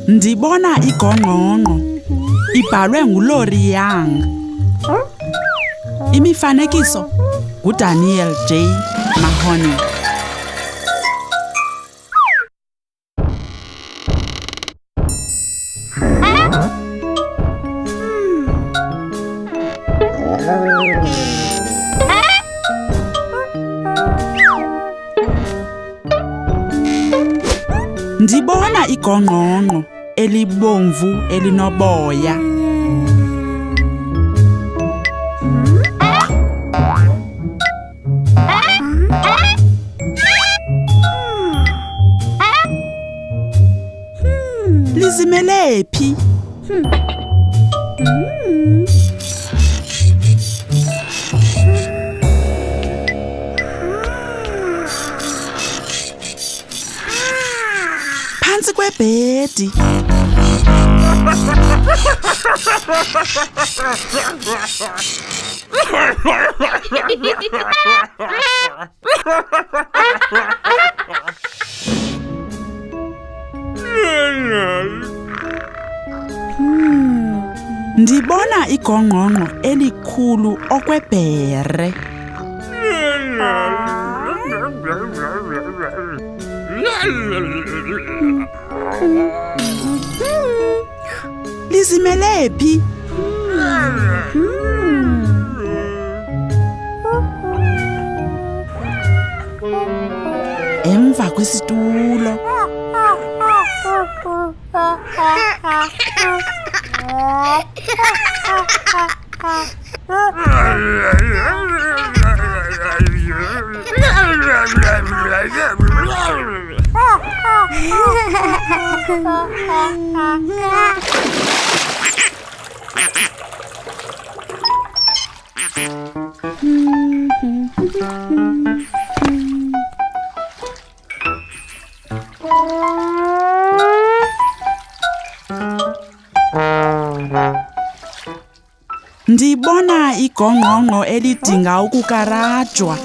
Ndibona igongqongqo ibhalwe nguLoriang. Imifanekiso nguDaniel J. Mahoney. Ndibona igongqongqo elibomvu elinoboya. Lizimele phi? Phansi kwebhedi. Ndibona igongqongqo elikhulu okwebhere. Lizimele phi? Emva kwesitulo. Ndibona igongqongqo elidinga ukukarajwa.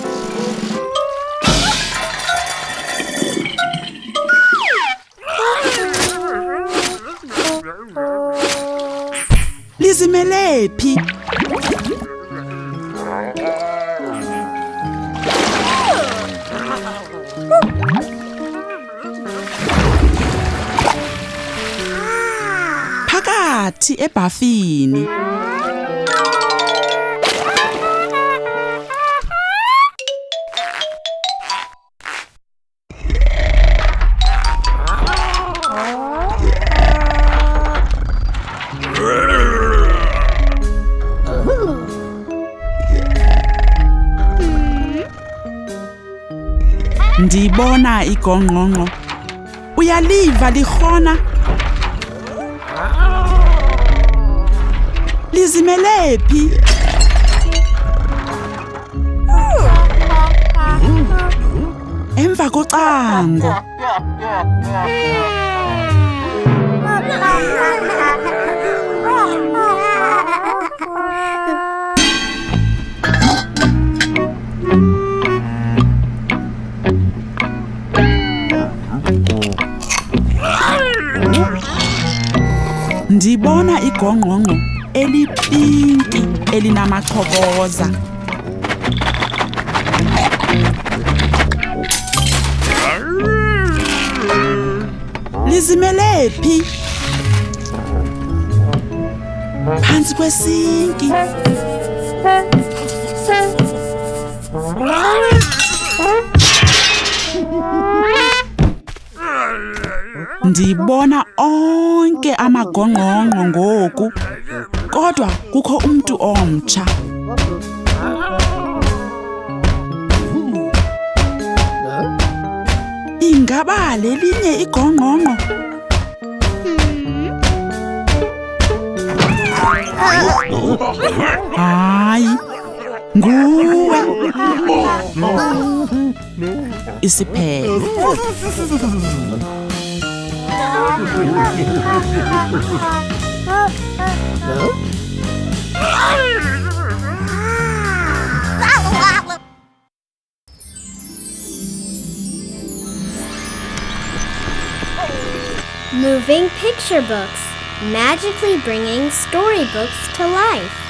Lizimele phi? Phakathi ebhafini. Ndibona igongqongqo. Uyaliva likhona? Lizimele phi? Emva kocango. Ndibona igongqongqo elipinki elinamachokoza. Lizimele phi? Phansi kwesinki. Ndibona onke amagongqongqo ngoku, kodwa kukho umntu omtsha. Ingaba lelinye igongqongqo? Hayi, nguwe. isiphelo. Moving picture books, magically bringing storybooks to life.